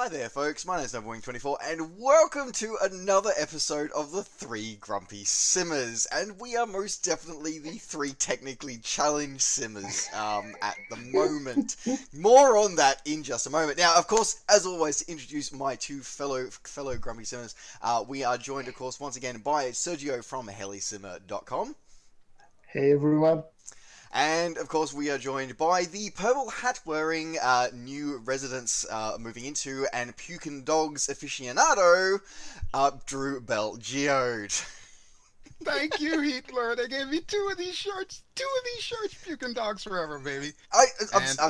Hi there, folks. My name is Wing24, and welcome to another episode of the Three Grumpy Simmers. And we are most definitely the three technically challenged simmers at the moment. More on that in just a moment. Now, of course, as always, to introduce my two fellow Grumpy Simmers, we are joined, of course, once again by Sergio from Helisimmer.com. Hey everyone. And, of course, we are joined by the purple hat-wearing new residents moving into and pukin' dogs aficionado, Drew BelGeode. Thank you, Hitler. They gave me two of these shirts. Puking dogs forever, baby.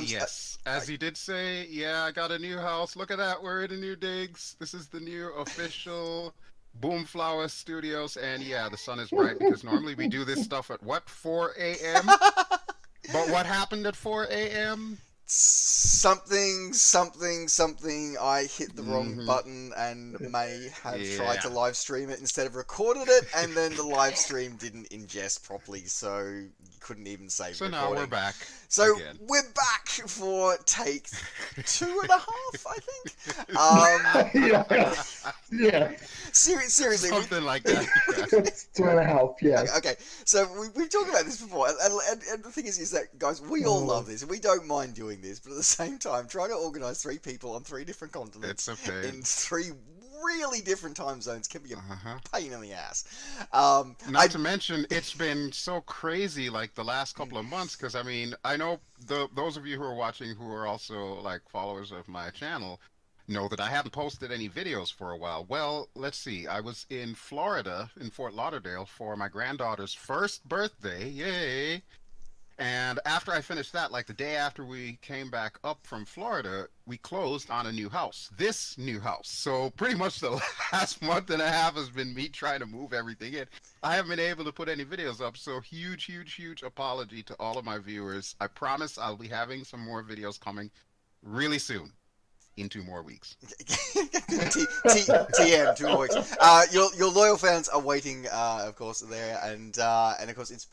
Yes, as he did say, yeah, I got a new house. Look at that. We're in a new digs. This is the new official Boomflower Studios. And yeah, the sun is bright because normally we do this stuff at what, 4 a.m.? But what happened at 4 a.m.? Something. I hit the wrong button and may have tried to live stream it instead of recorded it, and then the live stream didn't ingest properly, so you couldn't even save So recording. now we're back. So again. we're back for take 2.5, I think. Yeah. Seriously, Something like that. It's 2.5, yes. Okay, so we've talked about this before, and the thing is that, guys, we all love this, and we don't mind doing this, but at the same time, trying to organise three people on three different continents in three really different time zones can be a pain in the ass. Not to mention, it's been so crazy like the last couple of months, because I mean, I know those of you who are watching who are also like followers of my channel know that I haven't posted any videos for a while. Well, let's see. I was in Florida, in Fort Lauderdale, for my granddaughter's first birthday. Yay! And after I finished that, like the day after we came back up from Florida, we closed on a new house. This new house. So pretty much the last month and a half has been me trying to move everything in. I haven't been able to put any videos up, so huge apology to all of my viewers. I promise I'll be having some more videos coming really soon. In 2 more weeks. TM, 2 more weeks. Your loyal fans are waiting, of course, there, and of course it's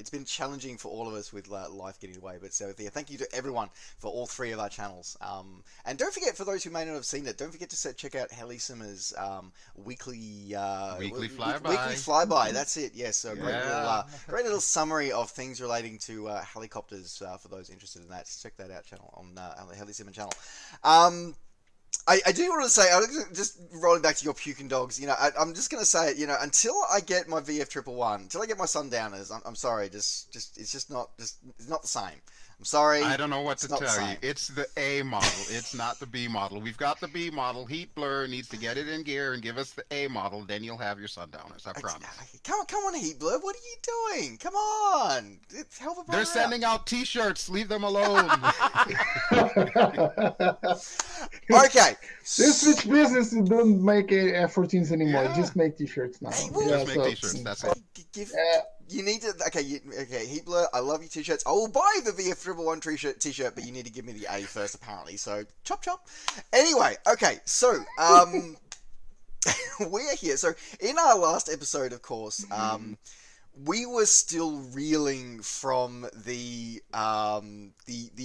been challenging for all of us with life getting away. But so thank you to everyone for all three of our channels. And don't forget, for those who may not have seen it, don't forget to check out Helisimmer's weekly flyby. Weekly flyby. That's it. Yes. So great little summary of things relating to helicopters for those interested in that. Check that out, channel on the Helisimmer channel. I do want to say, just rolling back to your puking dogs, I'm just going to say, until I get my VF111, until I get my Sundowners, I'm sorry, it's not the same. I'm sorry. I don't know what to tell you. It's the A model. It's not the B model. We've got the B model. Heat Blur needs to get it in gear and give us the A model. Then you'll have your Sundowners. I promise. Come on, Heat Blur. What are you doing? Come on. Help a brother They're sending out T-shirts. Leave them alone. Okay. This switch business don't make F14s anymore. Yeah. Just make T-shirts now. Hey, Just make T-shirts. That's it. You need to. Okay, Heat Blur, I love your T-shirts. I will buy the VF111 T-shirt, but you need to give me the A first, apparently. So chop. Anyway, okay. So we're here. So in our last episode, of course, we were still reeling from the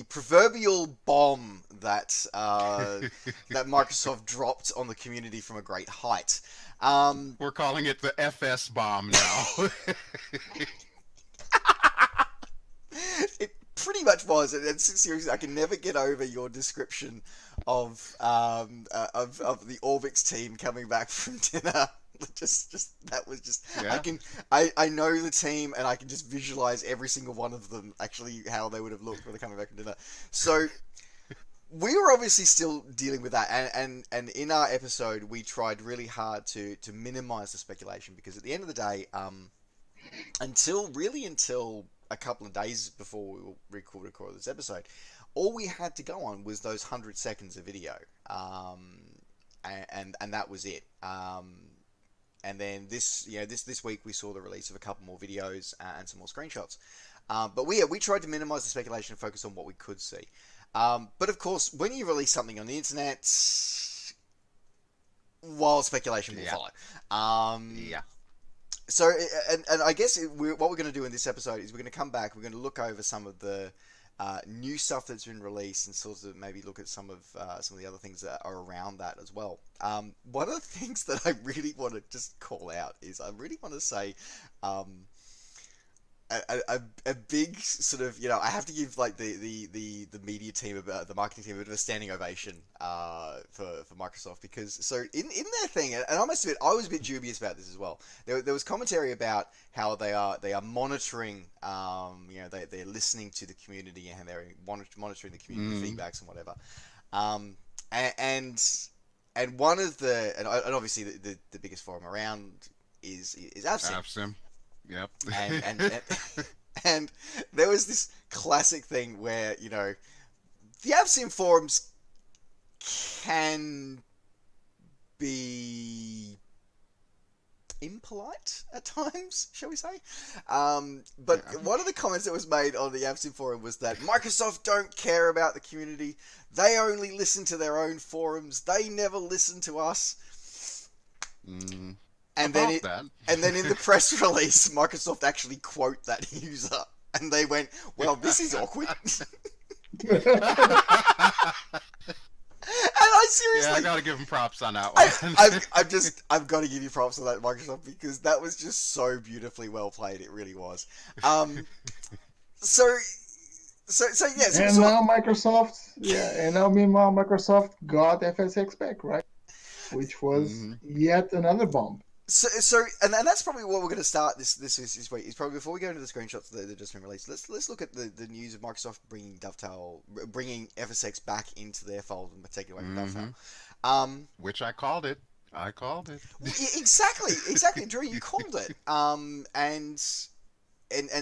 proverbial bomb that that Microsoft dropped on the community from a great height. We're calling it the FS bomb now. It pretty much was, and seriously, I can never get over your description of the Orbix team coming back from dinner. Just that was just. Yeah. I know the team, and I can just visualize every single one of them actually how they would have looked when they're coming back from dinner. So. We were obviously still dealing with that, and in our episode, we tried really hard to minimize the speculation, because at the end of the day, until a couple of days before we record this episode, all we had to go on was those 100 seconds of video, and that was it. And then this week we saw the release of a couple more videos and some more screenshots. But we tried to minimize the speculation and focus on what we could see. But of course, when you release something on the internet, wild speculation will follow. So, and I guess what we're going to do in this episode is we're going to come back, we're going to look over some of the new stuff that's been released, and sort of maybe look at some of the other things that are around that as well. One of the things that I really want to just call out is I really want to say. A big sort of, I have to give like the media team, the marketing team, a bit of a standing ovation for Microsoft, because so in their thing, and I must admit I was a bit dubious about this as well. There was commentary about how they are monitoring, they're listening to the community, and they're monitoring the community feedbacks and whatever, and one of and obviously the biggest forum around is AppSim. Yep. And there was this classic thing where, the AppSim forums can be impolite at times, shall we say? But one of the comments that was made on the AppSim forum was that Microsoft don't care about the community. They only listen to their own forums. They never listen to us. And then in the press release, Microsoft actually quote that user, and they went, "Well, this is awkward." And I seriously, I gotta give them props on that one. I've got to give you props on that, Microsoft, because that was just so beautifully well played. It really was. So yes. And now meanwhile Microsoft got FSX back, right? Which was yet another bomb. So and that's probably what we're going to start this week. Is probably before we go into the screenshots that have just been released. Let's look at the news of Microsoft bringing FSX back into their fold and taking away from Dovetail. Which I called it. Exactly. Drew, you called it. And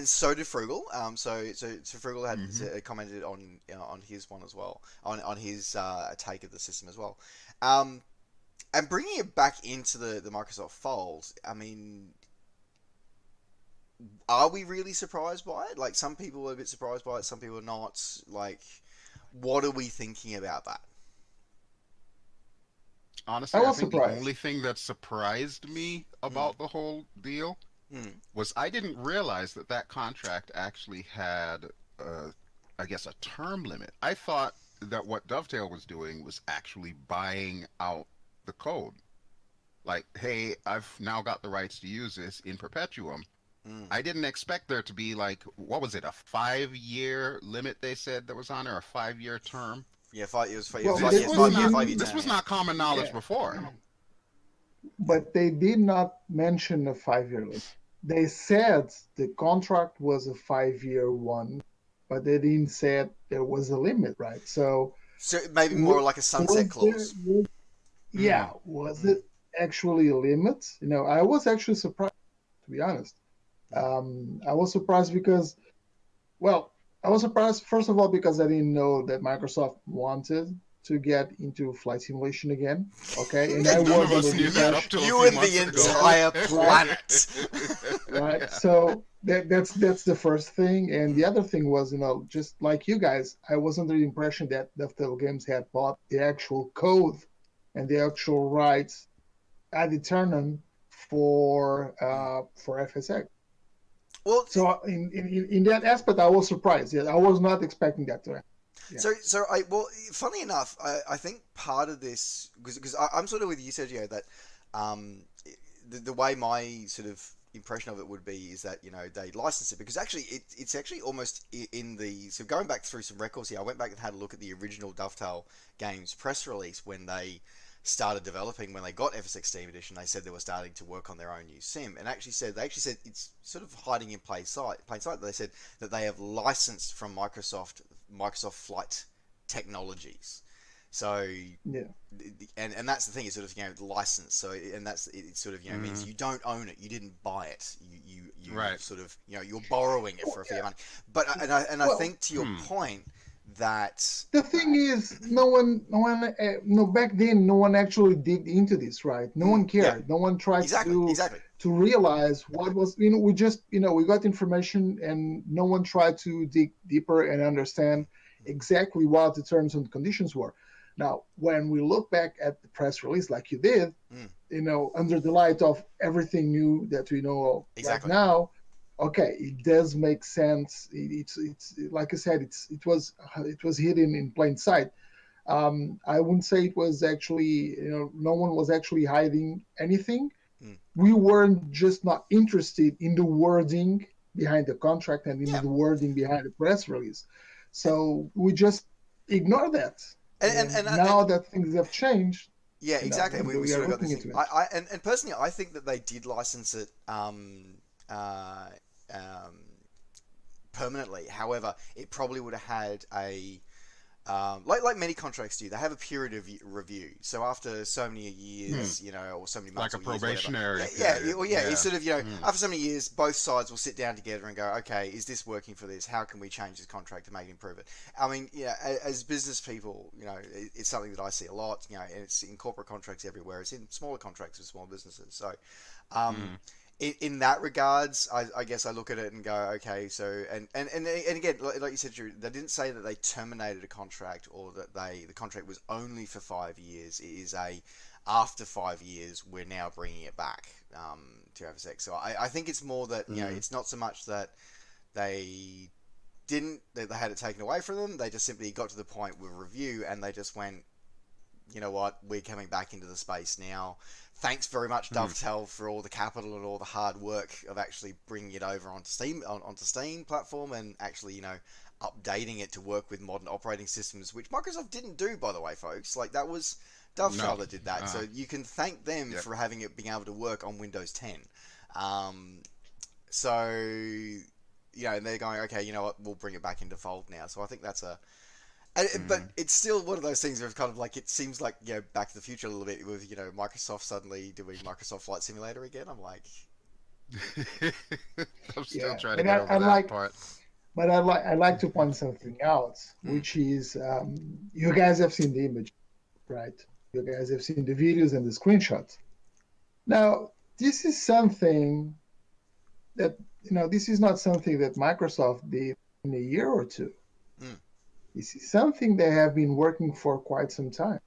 so did Frugal. So Frugal had commented on his one as well, on his take of the system as well. And bringing it back into the Microsoft fold, I mean, are we really surprised by it? Like, some people are a bit surprised by it, some people are not. Like, what are we thinking about that? Honestly, I think the only thing that surprised me about the whole deal was I didn't realize that contract actually had, I guess, a term limit. I thought that what Dovetail was doing was actually buying out the code. Like, hey, I've now got the rights to use this in perpetuum. I didn't expect there to be, like, what was it, a 5-year limit they said that was on there, a 5-year term? Yeah, 5 years. This was not common knowledge before. But they did not mention a 5-year limit. They said the contract was a 5-year one, but they didn't say there was a limit, right? So maybe more like a sunset clause. Was it actually a limit? I was actually surprised, to be honest. I was surprised because, first of all, because I didn't know that Microsoft wanted to get into flight simulation again. Okay, and I wasn't knew that up to you and the entire planet. Right. So that's the first thing, and the other thing was, just like you guys, I was under the impression that Dovetail Games had bought the actual code and the actual rights ad eternum for FSX. Well, so in that aspect, I was surprised. Yeah, I was not expecting that to happen. Yeah. Funny enough, I think part of this, because I'm sort of with you, Sergio, that the way my sort of impression of it would be is that they license it, because actually it's actually almost in the, so going back through some records here, I went back and had a look at the original Dovetail Games press release when they started developing, when they got FSX Steam Edition. They said they were starting to work on their own new sim, and they actually said it's sort of hiding in plain sight. They said that they have licensed from Microsoft Flight Technologies. So and that's the thing, is sort of license. So and that's it sort of means you don't own it, you didn't buy it, you right. Sort of you're borrowing it for a fair money. But I think to your point, that the thing is, no one back then, no one actually digged into this, right? No one cared. No one tried to realize what was, we just, we got information, and no one tried to dig deeper and understand exactly what the terms and conditions were. Now, when we look back at the press release, like you did, under the light of everything new that we know right now, okay, it does make sense. It's like I said, it was hidden in plain sight. I wouldn't say it was actually, no one was actually hiding anything. We weren't just not interested in the wording behind the contract and in the wording behind the press release. So we just ignore that. And now that things have changed, yeah, exactly. We sort of got this thing. And personally, I think that they did license it permanently. However, it probably would have had a like many contracts do. They have a period of review. So after so many years, or so many months, like a probationary. It's sort of after so many years, both sides will sit down together and go, okay, is this working for this? How can we change this contract to make it improve it? I mean, as business people, it's something that I see a lot. And it's in corporate contracts everywhere. It's in smaller contracts with small businesses. So. In that regards, I guess I look at it and go, okay, so and again, like you said, Drew, they didn't say that they terminated a contract or that the contract was only for 5 years. It is after 5 years we're now bringing it back to FSX. So I think it's more that it's not so much that they had it taken away from them. They just simply got to the point with review and they just went, you know what, we're coming back into the space now. Thanks very much, Dovetail, for all the capital and all the hard work of actually bringing it over onto Steam platform and actually, updating it to work with modern operating systems, which Microsoft didn't do, by the way, folks. Like that was Dovetail that did that. So you can thank them for having it being able to work on Windows 10. So, and they're going, okay, you know what, we'll bring it back into fold now. So I think that's but it's still one of those things where it's kind of like it seems like Back to the Future a little bit with Microsoft suddenly doing Microsoft Flight Simulator again. I'm like, I'm still trying to get over that part. But I like to point something out, which is you guys have seen the image, right? You guys have seen the videos and the screenshots. Now this is something that this is not something that Microsoft did in a year or two. This is something they have been working for quite some time.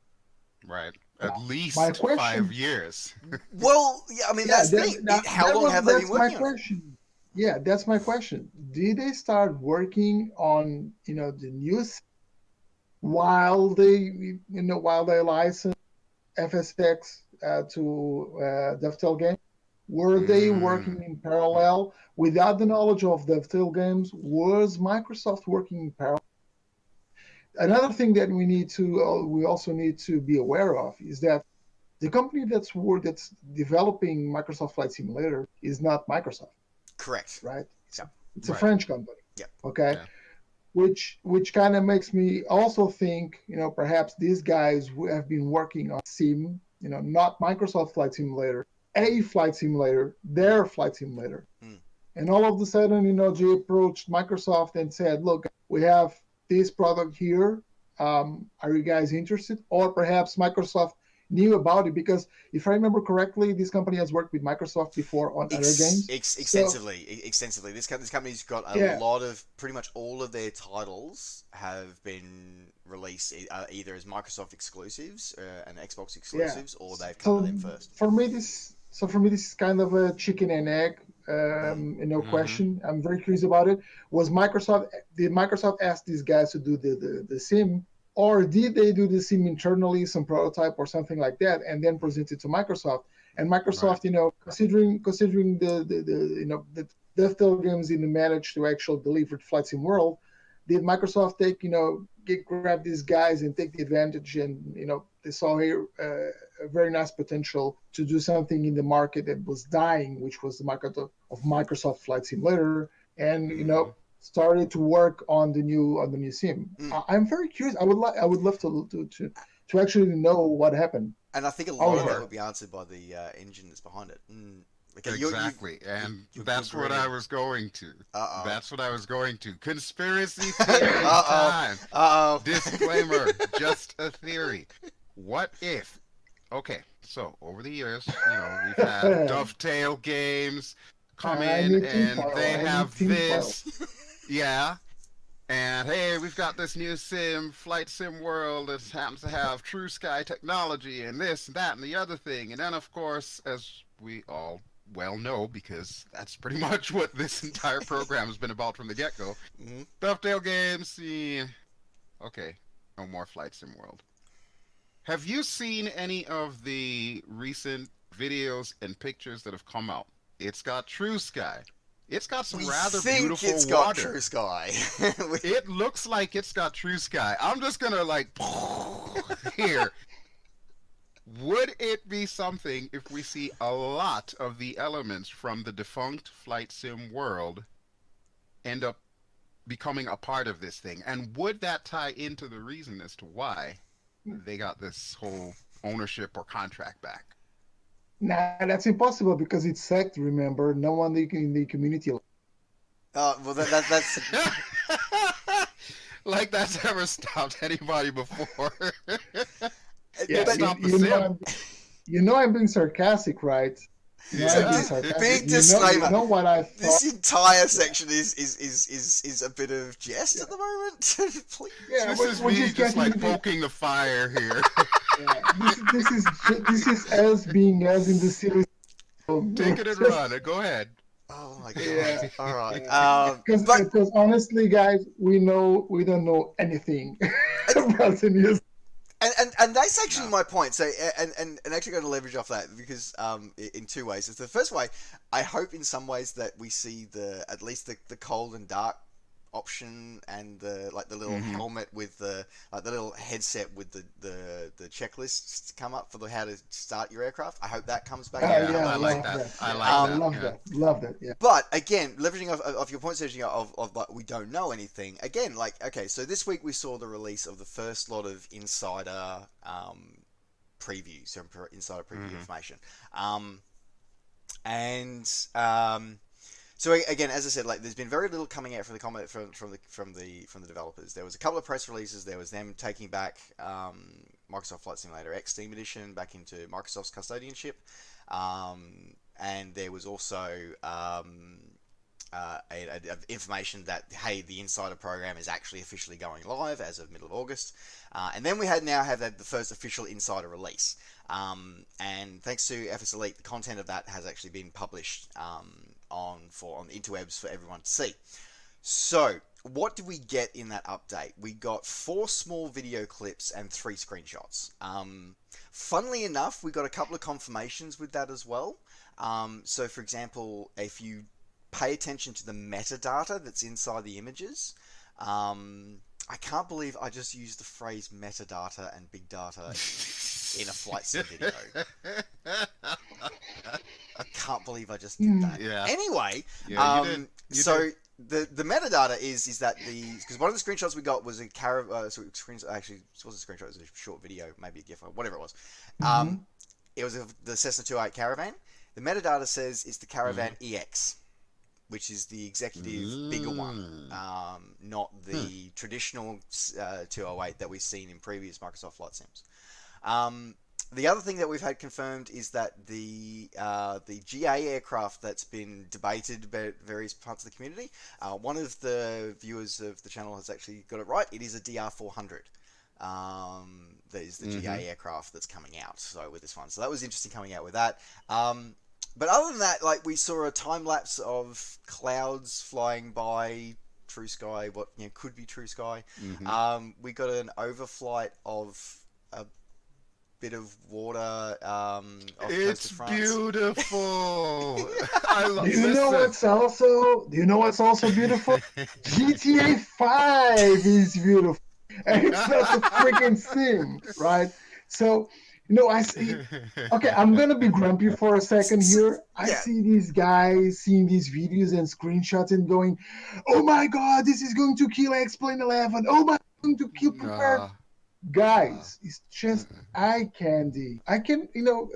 Right. At least 5 years. Well, I mean, that's the thing. How long have they been working on it? Yeah, that's my question. Did they start working on, the news while they licensed FSX to Dovetail Games? Were they working in parallel? Without the knowledge of Dovetail Games, was Microsoft working in parallel? Another thing that we also need to be aware of is that the company that's developing Microsoft Flight Simulator is not Microsoft. Correct. Right? It's a French company. Yeah. Okay. Yeah. Which kind of makes me also think, perhaps these guys who have been working on Sim, not Microsoft Flight Simulator, a flight simulator, their flight simulator. And all of a sudden, they approached Microsoft and said, look, we have this product here, are you guys interested? Or perhaps Microsoft knew about it, because if I remember correctly, this company has worked with Microsoft before on other games. Extensively. This company's got a lot of, pretty much all of their titles have been released either as Microsoft exclusives and Xbox exclusives, or they've come to them first. For me, this is kind of a chicken and egg. Question. I'm very curious about it. Did Microsoft ask these guys to do the sim, or did they do the sim internally, some prototype or something like that, and then present it to Microsoft? And Microsoft, considering the Dovetail Games didn't manage to actually deliver Flight Sim World, did Microsoft grab these guys and take the advantage, and they saw here a very nice potential to do something in the market that was dying, which was the market of Microsoft Flight Simulator, and started to work on the new sim. I'm very curious. I would love to actually know what happened. And I think a lot of that would be answered by the engine that's behind it. Okay, exactly, and that's what I was going to. That's what I was going to. Conspiracy theory time. Disclaimer, just a theory. What if? Okay, so over the years, we've had Dovetail Games come in, and they have this. Yeah. And hey, we've got this new sim, Flight Sim World, that happens to have True Sky technology and this and that and the other thing. And then, of course, as we all well, no, because that's pretty much what this entire program has been about from the get-go. Mm-hmm. Dovetail Games, okay, no more Flight Sim World. Have you seen any of the recent videos and pictures that have come out? It's got True Sky. It's got some rather beautiful it's water. got True Sky. It looks like it's got True Sky. I'm just gonna like here. Would it be something if we see a lot of the elements from the defunct Flight Sim world end up becoming a part of this thing? And would that tie into the reason as to why they got this whole ownership or contract back? Nah, that's impossible because it's sacked, remember? No one in the community. Well, that's... like that's ever stopped anybody before. Yeah, you know I'm being sarcastic, right? Big disclaimer. You know what I thought? This entire section is a bit of jest at the moment. Please. Yeah, this is me just like poking the fire here. Yeah, this is us being us in the series. Take it and run. Go ahead. Oh my god! Yeah. All right. Because honestly, guys, we don't know anything about the news. And that's actually my point. So and actually going to leverage off that because in two ways. It's the first way. I hope in some ways that we see at least the cold and dark option and the little helmet with the little headset with the checklists come up for how to start your aircraft. I hope that comes back. I like that. I love that. Yeah. But again, leveraging off your point, Sergio, of like we don't know anything. Again, like okay, so this week we saw the release of the first lot of insider previews, so insider preview information, So again, as I said, like there's been very little coming out from the developers. There was a couple of press releases. There was them taking back Microsoft Flight Simulator X Steam Edition back into Microsoft's custodianship, and there was also information that hey, the Insider program is actually officially going live as of middle of August, and then we now have the first official Insider release. And thanks to FSElite, the content of that has actually been published on the interwebs for everyone to see. So, what did we get in that update? We got 4 small video clips and 3 screenshots. Funnily enough, we got a couple of confirmations with that as well. So, for example, if you pay attention to the metadata that's inside the images, I can't believe I just used the phrase metadata and big data in a flight sim video. I can't believe I just did that. Yeah. Anyway, you did. The metadata is that because one of the screenshots we got was a actually it wasn't a screenshot, it was a short video, maybe a GIF or whatever it was. It was the Cessna 28 Caravan. The metadata says it's the Caravan EX, which is the executive bigger one, not the traditional 208 that we've seen in previous Microsoft Flight Sims. The other thing that we've had confirmed is that the GA aircraft that's been debated by various parts of the community, one of the viewers of the channel has actually got it right. It is a DR400. That is the GA aircraft that's coming out. So with this one, so that was interesting coming out with that. But other than that, like we saw a time lapse of clouds flying by True Sky, what could be True Sky. We got an overflight of a bit of water. Off it's coast of beautiful. I love. Do you know what's also beautiful? GTA 5 is beautiful, and it's not a freaking sim, right? So. I see. Okay, I'm gonna be grumpy for a second here. I see these guys seeing these videos and screenshots and going, "Oh my God, this is going to kill X-Plane 11. Oh my, going to kill Prepared." Guys, it's just eye candy. A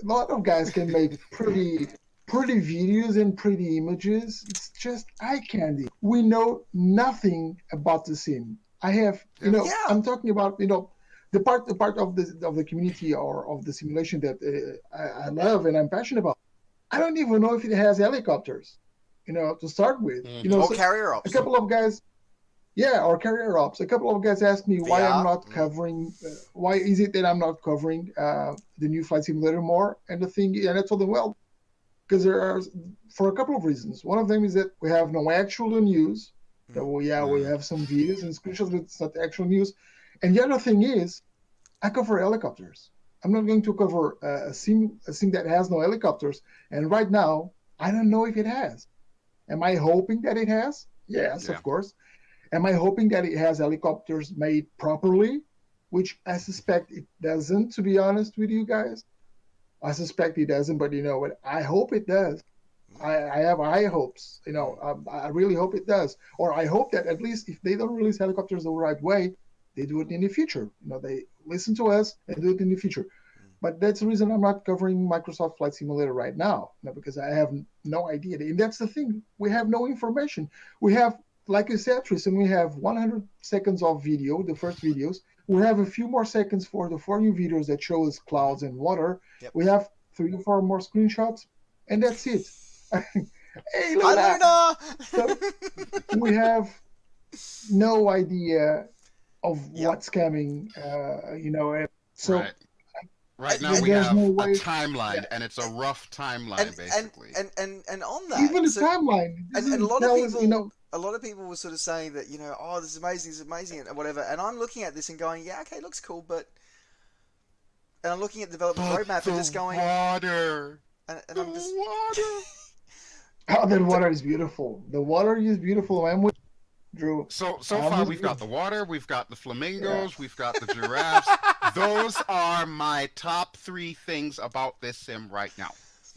lot of guys can make pretty videos and pretty images. It's just eye candy. We know nothing about the sim. I'm talking about the part of the community or of the simulation that I love and I'm passionate about. I don't even know if it has helicopters, to start with. Or carrier ops. A couple of guys, or carrier ops. A couple of guys asked me why I'm not covering. Why is it that I'm not covering the new flight simulator more? And I told them, well, because there are, for a couple of reasons. One of them is that we have no actual news. That we have some videos and screenshots, but it's not actual news. And the other thing is, I cover helicopters. I'm not going to cover a sim that has no helicopters. And right now, I don't know if it has. Am I hoping that it has? Yes, of course. Am I hoping that it has helicopters made properly? Which I suspect it doesn't, to be honest with you guys. I suspect it doesn't, but you know what? I hope it does. I have high hopes. You know, I really hope it does. Or I hope that at least if they don't release helicopters the right way, they do it in the future. You know, they listen to us and do it in the future. But that's the reason I'm not covering Microsoft Flight Simulator right now, because I have no idea. And that's the thing. We have no information. We have, like you said, Tristan, we have 100 seconds of video, the first videos. We have a few more seconds for the 4 new videos that show us clouds and water. Yep. We have 3 or 4 more screenshots, and that's it. Hey, Luna! So we have no idea of what's coming, you know. So right now we have a timeline, and it's a rough timeline, basically. And on that, even a timeline, and a lot of people, you know, a lot of people were sort of saying that, you know, oh, this is amazing, and whatever. And I'm looking at this and going, yeah, okay, looks cool, but, and I'm looking at the development roadmap and just going, water, and I'm just water. Oh, the water is beautiful. The water is beautiful. I'm with Drew. So far we've got the water, we've got the flamingos, we've got the giraffes. Those are my top 3 things about this sim right now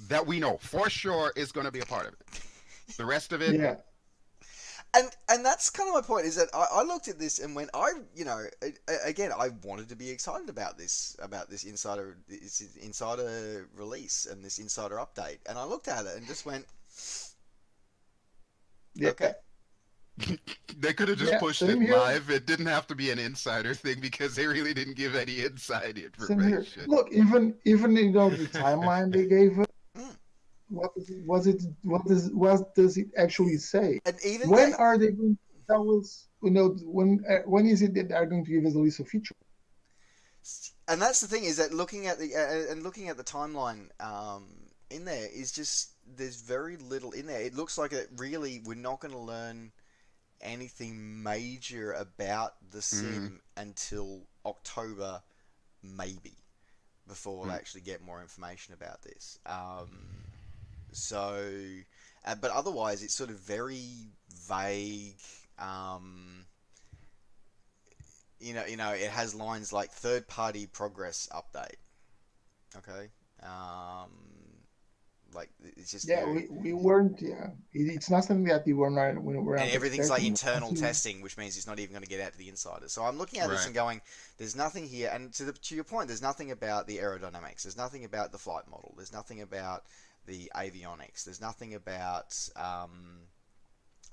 that we know for sure is going to be a part of it. The rest of it, And that's kind of my point, is that I looked at this and when again, I wanted to be excited about this insider release and this insider update, and I looked at it and just went, okay. They could have just pushed it live. It didn't have to be an insider thing because they really didn't give any inside information. Look, even you know the timeline they gave us. What does it actually say? And even when are they going to tell us? You know, when is it that they're going to give us a list of features? And that's the thing, is that looking at the timeline in there is just, there's very little in there. It looks like we're not going to learn anything major about the sim until October, maybe, before we'll actually get more information about this. So, but otherwise, it's sort of very vague. You know, it has lines like third-party progress update. Okay. Like, it's just we weren't. Yeah, it's not something that we were not. And everything's like internal testing, which means it's not even going to get out to the insiders. So I'm looking at this and going, there's nothing here. And to your point, there's nothing about the aerodynamics. There's nothing about the flight model. There's nothing about the avionics. There's nothing about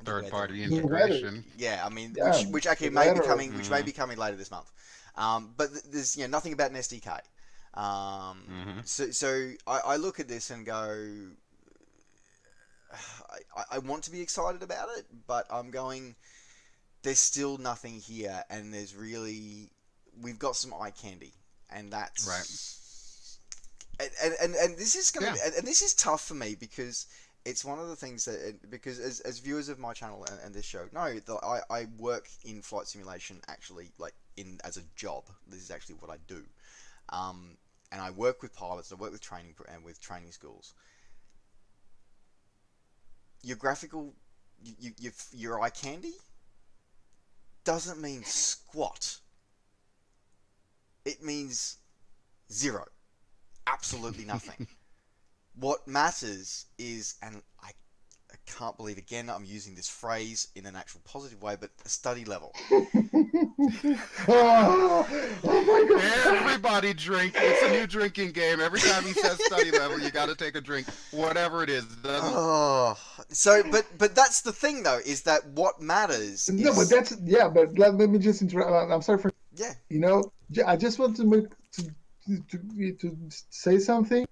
third-party integration. Yeah, I mean, which may be coming, which may be coming later this month. But there's nothing about an SDK. So I look at this and go, I want to be excited about it, but I'm going, there's still nothing here, and we've got some eye candy, and that's right. And this is gonna and this is tough for me, because it's one of the things that, because as viewers of my channel and this show know that I work in flight simulation, actually, like as a job. This is actually what I do. And I work with pilots, I work with training and with training schools. Your graphical, your eye candy doesn't mean squat. It means zero. Absolutely nothing. What matters is, and I can't believe again I'm using this phrase in an actual positive way, but a study level. Oh my God! Everybody drink. It's a new drinking game. Every time he says study level, you got to take a drink, whatever it is. So, but that's the thing, though, is that what matters. No, but that's But let me just interrupt. I'm sorry for. Yeah. You know, I just want to say something.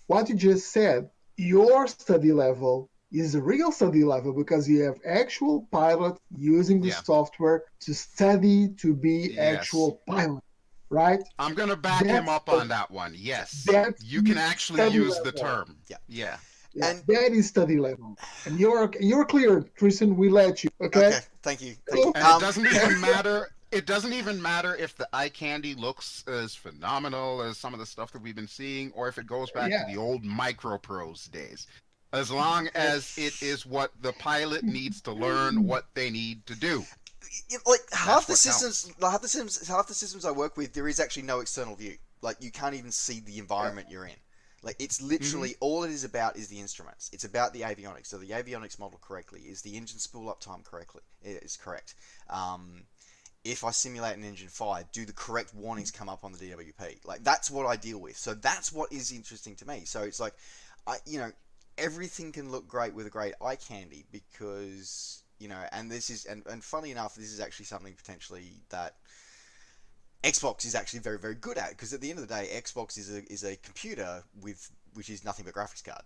What you just said, your study level is a real study level, because you have actual pilot using the software to study to be actual pilot, right? I'm going to back him up on that one. Yes. You can actually use the term. Yeah. Yeah, and that is study level. And you're clear, Tristan. We let you. Okay. Thank you. And it doesn't even matter. It doesn't even matter if the eye candy looks as phenomenal as some of the stuff that we've been seeing, or if it goes back to the old Microprose days. As long as it is what the pilot needs to learn what they need to do. Like half the systems I work with, there is actually no external view. Like you can't even see the environment you're in. Like it's literally all it is about is the instruments. It's about the avionics. So the avionics model correctly is the engine spool up time correctly. It is correct. If I simulate an engine fire, do the correct warnings come up on the DWP? Like that's what I deal with. So that's what is interesting to me. So it's like, everything can look great with a great eye candy because, and this is, and funny enough, this is actually something potentially that Xbox is actually very, very good at, because at the end of the day, Xbox is a computer which is nothing but graphics card.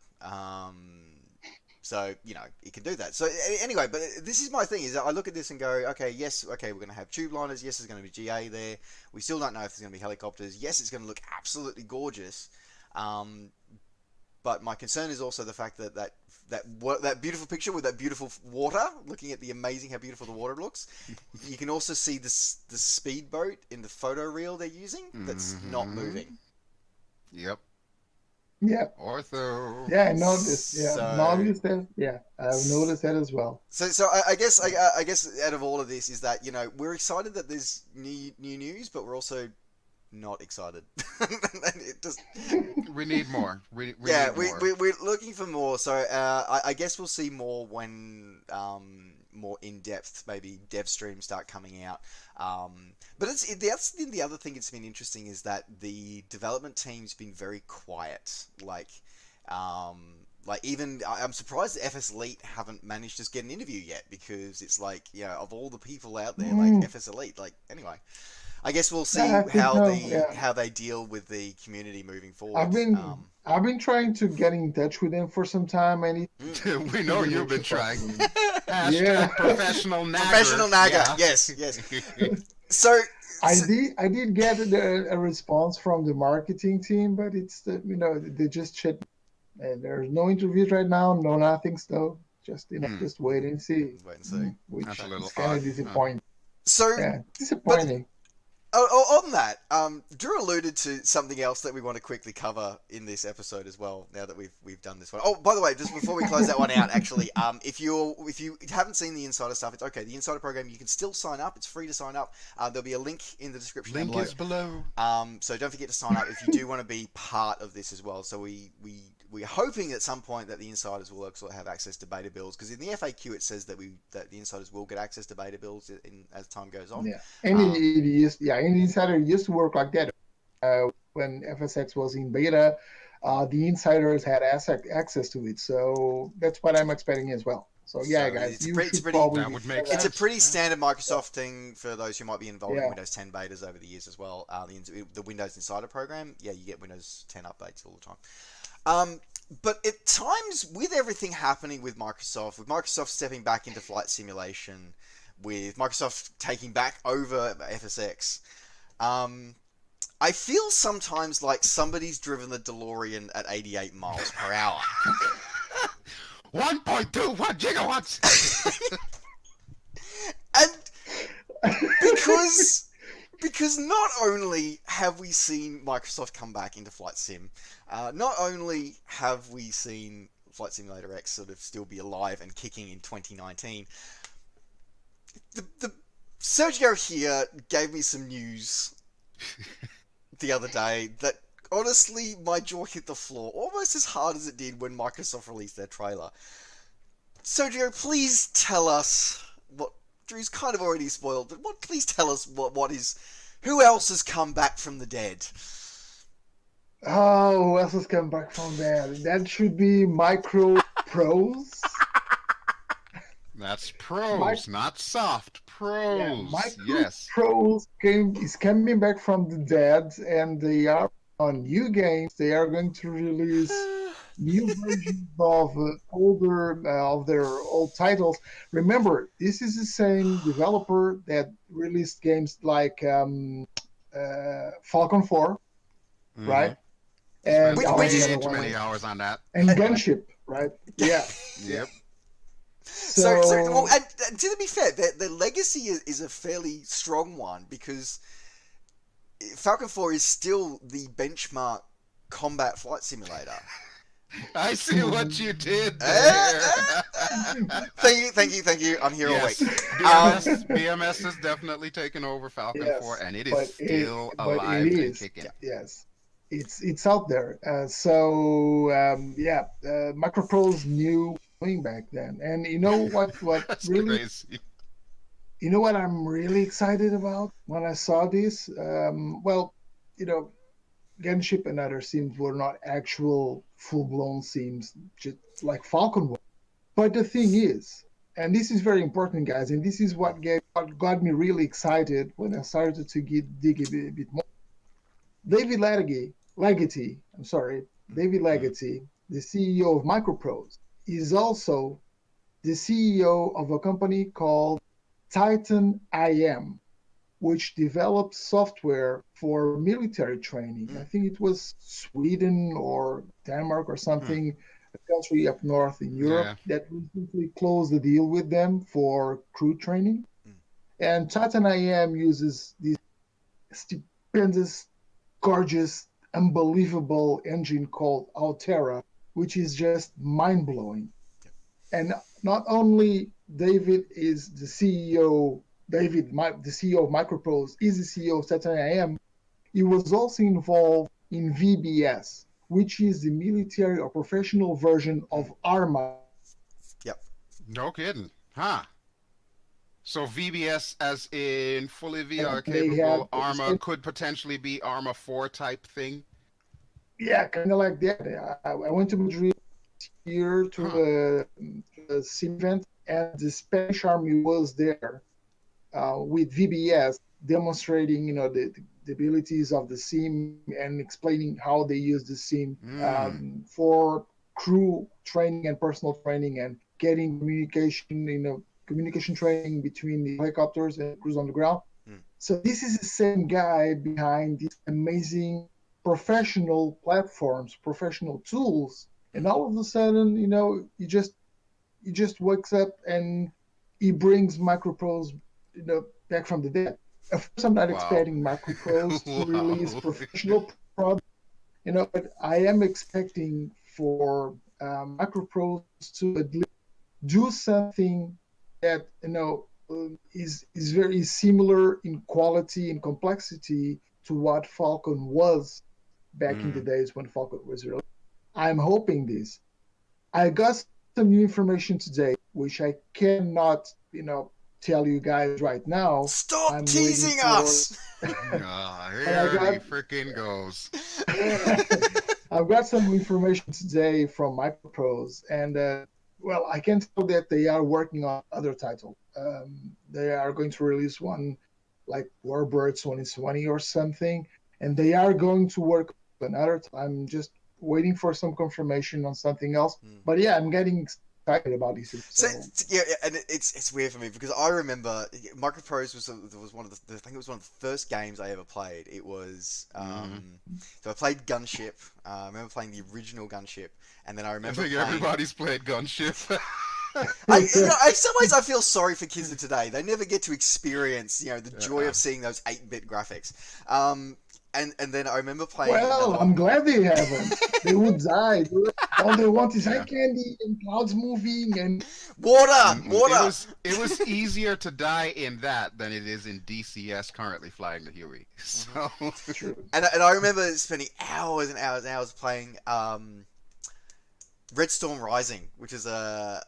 So, it can do that. So anyway, but this is my thing, is that I look at this and go, okay, we're going to have tube liners. Yes, there's going to be GA there. We still don't know if there's going to be helicopters. Yes, it's going to look absolutely gorgeous. But my concern is also the fact that beautiful picture with that beautiful water, looking at how beautiful the water looks. You can also see the speedboat in the photo reel they're using that's not moving. Yep. Yeah. Ortho. Yeah, I noticed. Yeah, noticed that. Yeah, I've noticed that as well. So I guess out of all of this is that we're excited that there's new news, but we're also not excited. We need more. We're looking for more. So I guess we'll see more when more in-depth maybe dev streams start coming out. But that's the other thing that's been interesting, is that the development team's been very quiet. Like even I'm surprised that FSElite haven't managed to get an interview yet, because it's like, of all the people out there, like FSElite, like anyway. I guess we'll see how they deal with the community moving forward. I've been trying to get in touch with them for some time, and we know you've been trying. Professional nagger. Professional nagger. Yes. So I did get a response from the marketing team, but it's they just shit. And there's no interviews right now, no nothing. So just just wait and see. Which is kind of disappointing. So disappointing. On that, Drew alluded to something else that we want to quickly cover in this episode as well, now that we've done this one. Oh, by the way, just before we close that one out, actually, if you haven't seen the Insider stuff, it's okay. The Insider program, you can still sign up. It's free to sign up. There'll be a link in the description. Link is below. So don't forget to sign up if you do want to be part of this as well. So we're hoping at some point that the Insiders will also have access to beta builds, because in the FAQ it says that the Insiders will get access to beta builds as time goes on. Yeah, and the Insider used to work like that. When FSX was in beta, the Insiders had access to it, so that's what I'm expecting as well. So guys, it's a pretty standard Microsoft thing for those who might be involved in Windows 10 betas over the years as well. The Windows Insider program, you get Windows 10 updates all the time. But at times, with everything happening with Microsoft stepping back into flight simulation, with Microsoft taking back over FSX, I feel sometimes like somebody's driven the DeLorean at 88 miles per hour. 1.21 gigawatts! And because not only have we seen Microsoft come back into Flight Sim, not only have we seen Flight Simulator X sort of still be alive and kicking in 2019, the Sergio here gave me some news the other day that honestly my jaw hit the floor almost as hard as it did when Microsoft released their trailer. Sergio, please tell us what Drew's kind of already spoiled, but please tell us who else has come back from the dead? Oh, who else has come back from there? That should be Microprose. That's pros, not soft. Pros. Yeah, Microprose is coming back from the dead, and they are on new games. They are going to release new versions of of their old titles. Remember, this is the same developer that released games like Falcon 4, right? And we spent too many hours on that. And Gunship. right? Yeah. Yep. So well, and to be fair, the legacy is a fairly strong one because Falcon 4 is still the benchmark combat flight simulator. I see what you did there. Thank you. I'm here all week. BMS has definitely taken over Falcon 4, and it is still alive and kicking. Yes, it's out there. Microprose knew doing back then, and you know what? What That's really? Crazy. You know what I'm really excited about when I saw this? Gunship and other sims were not actual full-blown sims, just like Falcon was. But the thing is, and this is very important, guys, and this is what got me really excited when I started to dig a bit more. David Leggetti, the CEO of Microprose, is also the CEO of a company called Titan IM, which develops software for military training. I think it was Sweden or Denmark or something, a country up north in Europe that recently closed the deal with them for crew training. And Titan IM uses this stupendous, gorgeous, unbelievable engine called Altera, which is just mind-blowing. And not only David is the CEO, the CEO of Microprose, is the CEO of Titan IM, he was also involved in VBS, which is the military or professional version of ARMA. Yep. No kidding. Huh. So VBS as in fully VR capable ARMA could potentially be ARMA 4 type thing? Yeah, kind of like that. I went to Madrid here to a sim event, and the Spanish army was there with VBS demonstrating, the abilities of the sim and explaining how they use the sim for crew training and personal training and getting communication training between the helicopters and crews on the ground. So this is the same guy behind these amazing professional platforms, professional tools, and all of a sudden, he just wakes up and he brings Microprose, back from the dead. Of course, I'm not expecting Microprose to release professional products, but I am expecting for Microprose to at least do something that is very similar in quality and complexity to what Falcon was back in the days when Falcon was released. I'm hoping this. I got some new information today, which I cannot, tell you guys right now. Stop teasing us! Here he freaking goes. I've got some information today from Microprose, and I can tell that they are working on other titles. They are going to release one like Warbirds 2020 or something, and they are going to work on another. I'm just waiting for some confirmation on something else. But yeah, I'm getting excited about this. So and it's weird for me because I remember Microprose was one of the I think it was one of the first games I ever played. It was so I played Gunship. I remember playing the original Gunship, and then I remember everybody's played Gunship. in some ways, I feel sorry for kids of today. They never get to experience, the joy of seeing those 8-bit graphics. And then I remember playing. Well, I'm glad they haven't. They would die. All they want is eye candy and clouds moving and water. It was easier to die in that than it is in DCS currently flying the Huey. So true. And I remember spending hours and hours and hours playing Red Storm Rising, which is an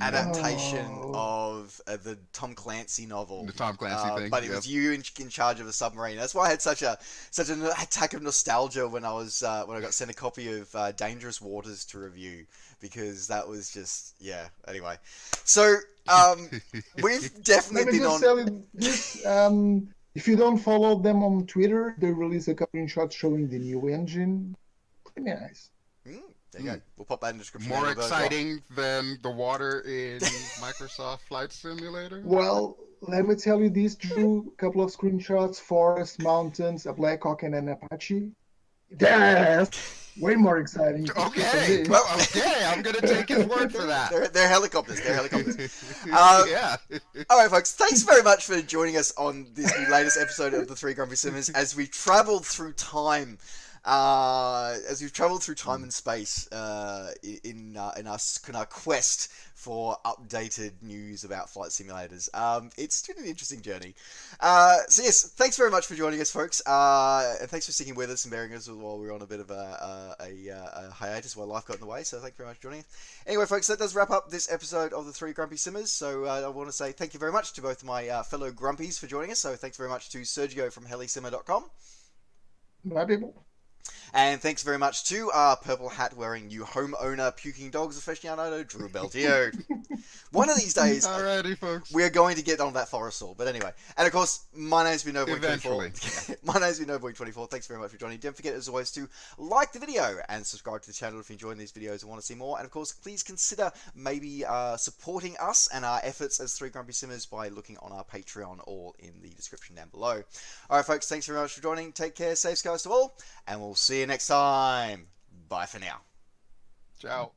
adaptation of the Tom Clancy novel. The Tom Clancy thing. But it was you in charge of a submarine. That's why I had such an attack of nostalgia when I got sent a copy of Dangerous Waters to review, because that was just Anyway, so we've definitely been on. Tell you this. If you don't follow them on Twitter, they release a couple of shots showing the new engine. Pretty nice. There you go. We'll pop that in the description. More exciting than the water in Microsoft Flight Simulator? Well, let me tell you this, Drew. A couple of screenshots, forest, mountains, a Blackhawk, and an Apache. Yes! way more exciting. Okay, well, okay, I'm gonna take his word for that. They're helicopters. They're helicopters. Yeah. All right, folks. Thanks very much for joining us on this latest episode of the Three Grumpy Simmers as we travelled through time. As we've travelled through time and space in our quest for updated news about flight simulators. It's been an interesting journey. So yes, thanks very much for joining us, folks. And thanks for sticking with us and bearing us while we were on a bit of a hiatus while life got in the way. So thank you very much for joining us. Anyway, folks, that does wrap up this episode of the Three Grumpy Simmers. So I want to say thank you very much to both my fellow Grumpies for joining us. So thanks very much to Sergio from Helisimmer.com. Bye, people. And thanks very much to our purple hat wearing new homeowner puking dogs aficionado, Drew BelGeode. One of these days, alrighty, folks, we're going to get on that Forestall. But anyway, and of course, my name's been Novoid24. My name's been Novoid24. Thanks very much for joining. Don't forget, as always, to like the video and subscribe to the channel if you're enjoying these videos and want to see more. And of course, please consider maybe supporting us and our efforts as Three Grumpy Simmers by looking on our Patreon, all in the description down below. All right, folks, thanks very much for joining. Take care, safe skies to all, and we'll see you next time. Bye for now. Ciao.